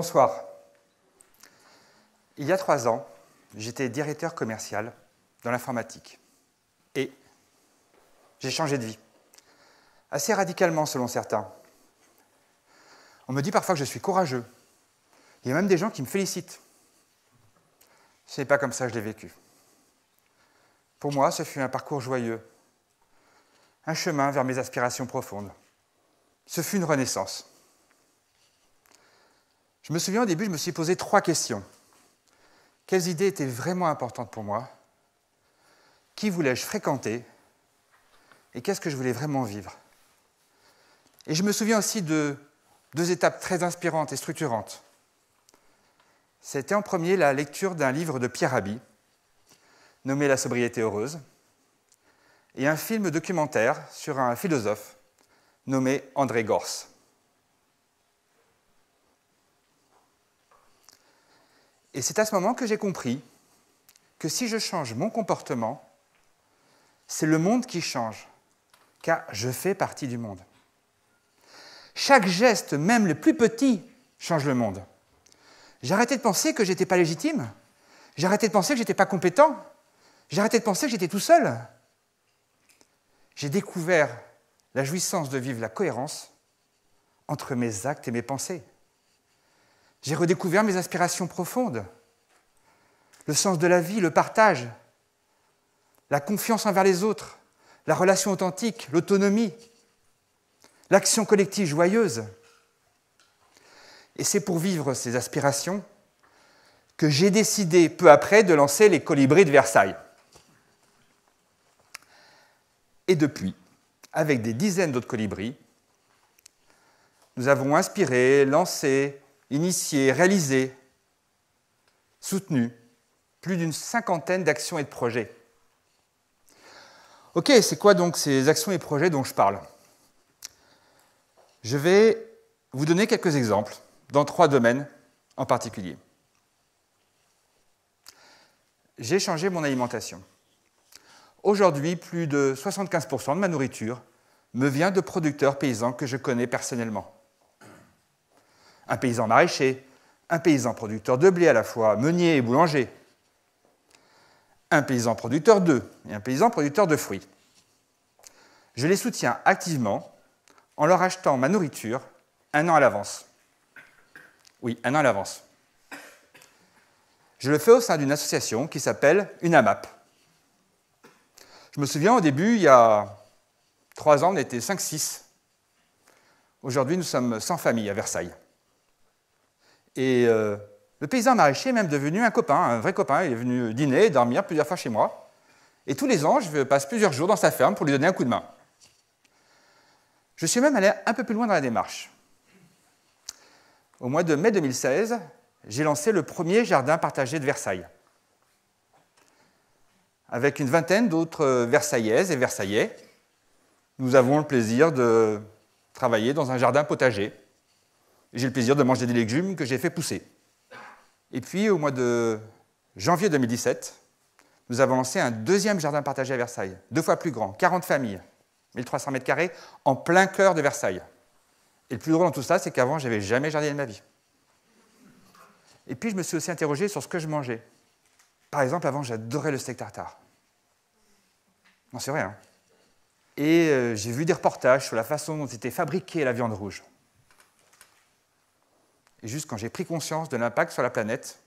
Bonsoir. Il y a 3 ans, j'étais directeur commercial dans l'informatique. Et j'ai changé de vie. Assez radicalement, selon certains. On me dit parfois que je suis courageux. Il y a même des gens qui me félicitent. Ce n'est pas comme ça que je l'ai vécu. Pour moi, ce fut un parcours joyeux. Un chemin vers mes aspirations profondes. Ce fut une renaissance. Je me souviens, au début, je me suis posé 3 questions. Quelles idées étaient vraiment importantes pour moi? Qui voulais-je fréquenter? Et qu'est-ce que je voulais vraiment vivre? Et je me souviens aussi de 2 étapes très inspirantes et structurantes. C'était en premier la lecture d'un livre de Pierre Rabhi, nommé La sobriété heureuse, et un film documentaire sur un philosophe nommé André Gorz. Et c'est à ce moment que j'ai compris que si je change mon comportement, c'est le monde qui change, car je fais partie du monde. Chaque geste, même le plus petit, change le monde. J'ai arrêté de penser que je n'étais pas légitime. J'ai arrêté de penser que je n'étais pas compétent. J'ai arrêté de penser que j'étais tout seul. J'ai découvert la jouissance de vivre la cohérence entre mes actes et mes pensées. J'ai redécouvert mes aspirations profondes, le sens de la vie, le partage, la confiance envers les autres, la relation authentique, l'autonomie, l'action collective joyeuse. Et c'est pour vivre ces aspirations que j'ai décidé peu après de lancer les Colibris de Versailles. Et depuis, avec des dizaines d'autres colibris, nous avons inspiré, lancé, initié, réalisé, soutenu plus d'une 50aine d'actions et de projets. Ok, c'est quoi donc ces actions et projets dont je parle? Je vais vous donner quelques exemples dans 3 domaines en particulier. J'ai changé mon alimentation. Aujourd'hui, plus de 75% de ma nourriture me vient de producteurs paysans que je connais personnellement. Un paysan maraîcher, un paysan producteur de blé à la fois, meunier et boulanger, un paysan producteur d'œufs et un paysan producteur de fruits. Je les soutiens activement en leur achetant ma nourriture 1 an à l'avance. Oui, 1 an à l'avance. Je le fais au sein d'une association qui s'appelle UNAMAP. Je me souviens, au début, il y a 3 ans, on était 5-6. Aujourd'hui, nous sommes 100 familles à Versailles. Et le paysan maraîcher est même devenu un copain, un vrai copain. Il est venu dîner, dormir plusieurs fois chez moi. Et tous les ans, je passe plusieurs jours dans sa ferme pour lui donner un coup de main. Je suis même allé un peu plus loin dans la démarche. Au mois de mai 2016, j'ai lancé le premier jardin partagé de Versailles, avec une 20aine d'autres Versaillaises et Versaillais. Nous avons le plaisir de travailler dans un jardin potager. J'ai le plaisir de manger des légumes que j'ai fait pousser. Et puis, au mois de janvier 2017, nous avons lancé un 2e jardin partagé à Versailles, 2 fois plus grand, 40 familles, 1300 mètres carrés, en plein cœur de Versailles. Et le plus drôle dans tout ça, c'est qu'avant, je n'avais jamais jardiné de ma vie. Et puis, je me suis aussi interrogé sur ce que je mangeais. Par exemple, avant, j'adorais le steak tartare. Non, c'est vrai, hein. Et j'ai vu des reportages sur la façon dont était fabriquée la viande rouge. Et juste quand j'ai pris conscience de l'impact sur la planète,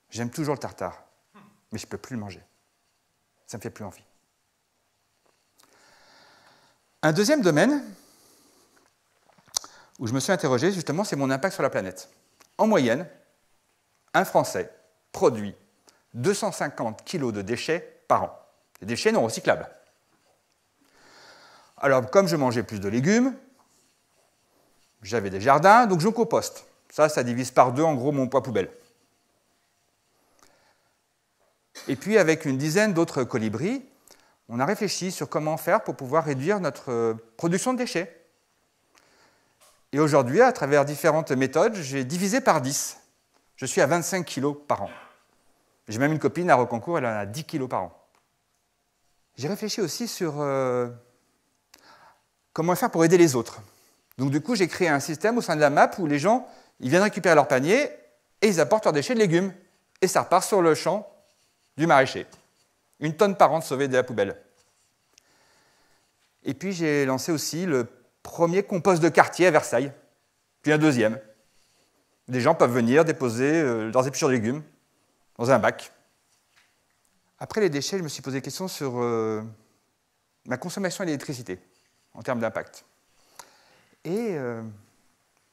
j'aime toujours le tartare, mais je ne peux plus le manger. Ça ne me fait plus envie. Un 2e domaine où je me suis interrogé, justement, c'est mon impact sur la planète. En moyenne, un Français produit 250 kg de déchets par an. Des déchets non recyclables. Alors, comme je mangeais plus de légumes, j'avais des jardins, donc je composte. Ça divise par 2, en gros, mon poids poubelle. Et puis, avec une dizaine d'autres colibris, on a réfléchi sur comment faire pour pouvoir réduire notre production de déchets. Et aujourd'hui, à travers différentes méthodes, j'ai divisé par 10. Je suis à 25 kg par an. J'ai même une copine à Rocancourt, elle en a 10 kg par an. J'ai réfléchi aussi sur comment faire pour aider les autres. Donc du coup, j'ai créé un système au sein de la MAP où les gens Ils viennent récupérer leur panier et ils apportent leurs déchets de légumes. Et ça repart sur le champ du maraîcher. 1 tonne par an de sauver de la poubelle. Et puis j'ai lancé aussi le premier compost de quartier à Versailles, puis un deuxième. Des gens peuvent venir déposer leurs épluchures de légumes dans un bac. Après les déchets, je me suis posé des questions sur ma consommation d'électricité en termes d'impact. Et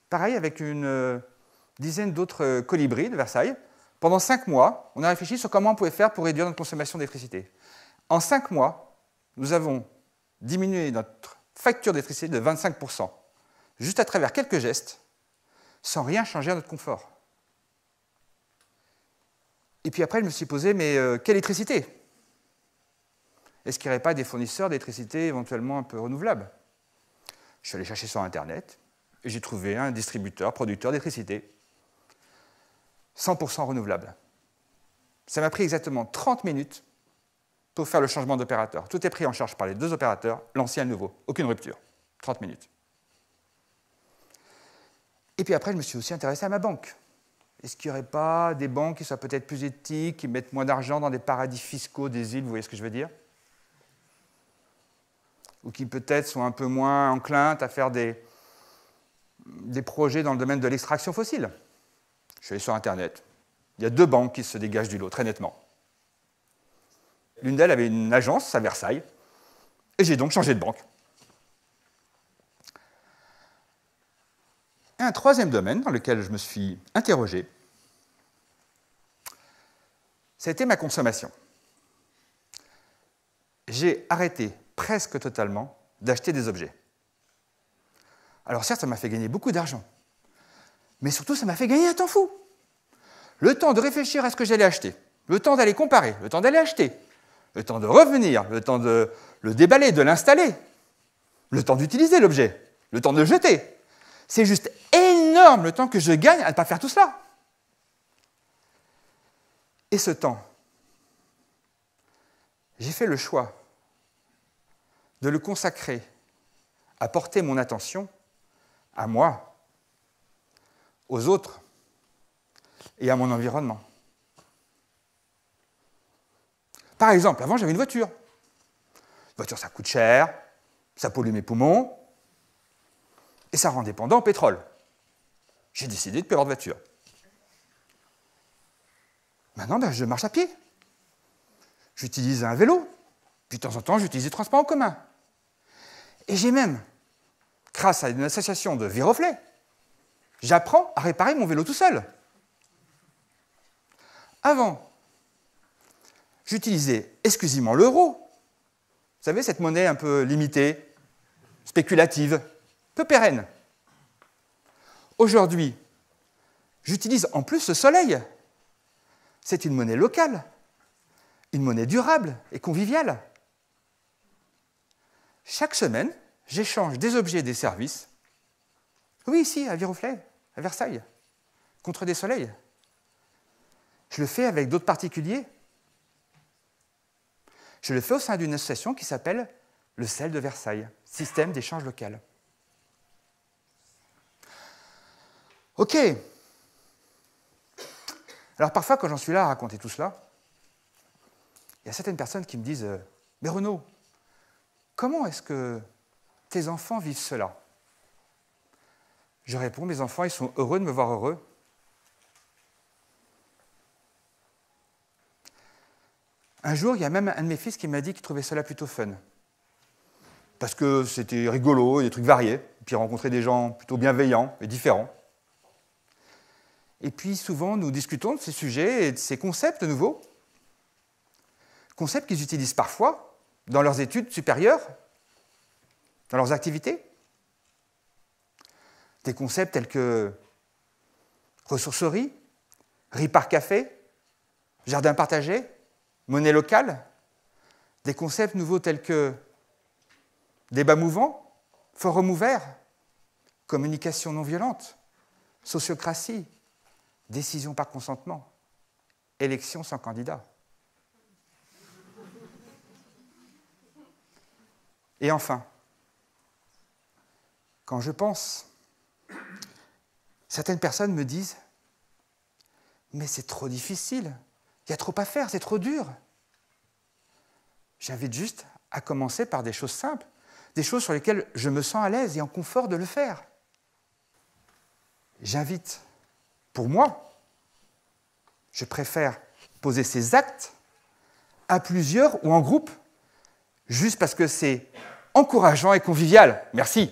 pareil, avec une dizaine d'autres colibris de Versailles, pendant 5 mois, on a réfléchi sur comment on pouvait faire pour réduire notre consommation d'électricité. En 5 mois, nous avons diminué notre facture d'électricité de 25%, juste à travers quelques gestes, sans rien changer à notre confort. Et puis après, je me suis posé, mais quelle électricité? Est-ce qu'il n'y aurait pas des fournisseurs d'électricité éventuellement un peu renouvelables? Je suis allé chercher sur Internet et j'ai trouvé un distributeur, producteur d'électricité 100% renouvelable. Ça m'a pris exactement 30 minutes pour faire le changement d'opérateur. Tout est pris en charge par les 2 opérateurs, l'ancien et le nouveau. Aucune rupture. 30 minutes. Et puis après, je me suis aussi intéressé à ma banque. Est-ce qu'il n'y aurait pas des banques qui soient peut-être plus éthiques, qui mettent moins d'argent dans des paradis fiscaux, des îles, vous voyez ce que je veux dire? Ou qui peut-être sont un peu moins enclins à faire des projets dans le domaine de l'extraction fossile. Je suis allé sur Internet. Il y a 2 banques qui se dégagent du lot, très nettement. L'une d'elles avait une agence à Versailles, et j'ai donc changé de banque. Et un troisième domaine dans lequel je me suis interrogé, c'était ma consommation. J'ai arrêté presque totalement d'acheter des objets. Alors certes, ça m'a fait gagner beaucoup d'argent, mais surtout, ça m'a fait gagner un temps fou. Le temps de réfléchir à ce que j'allais acheter, le temps d'aller comparer, le temps d'aller acheter, le temps de revenir, le temps de le déballer, de l'installer, le temps d'utiliser l'objet, le temps de le jeter. C'est juste énorme le temps que je gagne à ne pas faire tout cela. Et ce temps, j'ai fait le choix de le consacrer à porter mon attention à moi, aux autres et à mon environnement. Par exemple, avant, j'avais une voiture. Une voiture, ça coûte cher, ça pollue mes poumons, et ça rend dépendant au pétrole. J'ai décidé de ne plus avoir de voiture. Maintenant, je marche à pied. J'utilise un vélo. Puis de temps en temps, j'utilise des transports en commun. Et j'ai même, grâce à une association de Véroflay, j'apprends à réparer mon vélo tout seul. Avant, j'utilisais exclusivement l'euro. Vous savez, cette monnaie un peu limitée, spéculative, peu pérenne. Aujourd'hui, j'utilise en plus le soleil. C'est une monnaie locale, une monnaie durable et conviviale. Chaque semaine, j'échange des objets et des services. Oui, ici, à Viroflay, à Versailles, contre des soleils. Je le fais avec d'autres particuliers. Je le fais au sein d'une association qui s'appelle le CEL de Versailles, Système d'échange local. OK. Alors parfois, quand j'en suis là à raconter tout cela, il y a certaines personnes qui me disent « Mais Renaud, comment est-ce que tes enfants vivent cela ?» Je réponds « Mes enfants, ils sont heureux de me voir heureux. » Un jour, il y a même un de mes fils qui m'a dit qu'il trouvait cela plutôt fun. Parce que c'était rigolo, des trucs variés, et puis rencontrer des gens plutôt bienveillants et différents. Et puis souvent, nous discutons de ces sujets et de ces concepts nouveaux, concepts qu'ils utilisent parfois dans leurs études supérieures, dans leurs activités. Des concepts tels que ressourcerie, riz par café, jardin partagé, monnaie locale, des concepts nouveaux tels que débat mouvant, forum ouvert, communication non violente, sociocratie, décision par consentement, élection sans candidat. Et enfin, quand je pense Certaines personnes me disent « Mais c'est trop difficile, il y a trop à faire, c'est trop dur ». J'invite juste à commencer par des choses simples, des choses sur lesquelles je me sens à l'aise et en confort de le faire. J'invite, pour moi, je préfère poser ces actes à plusieurs ou en groupe, juste parce que c'est encourageant et convivial. Merci.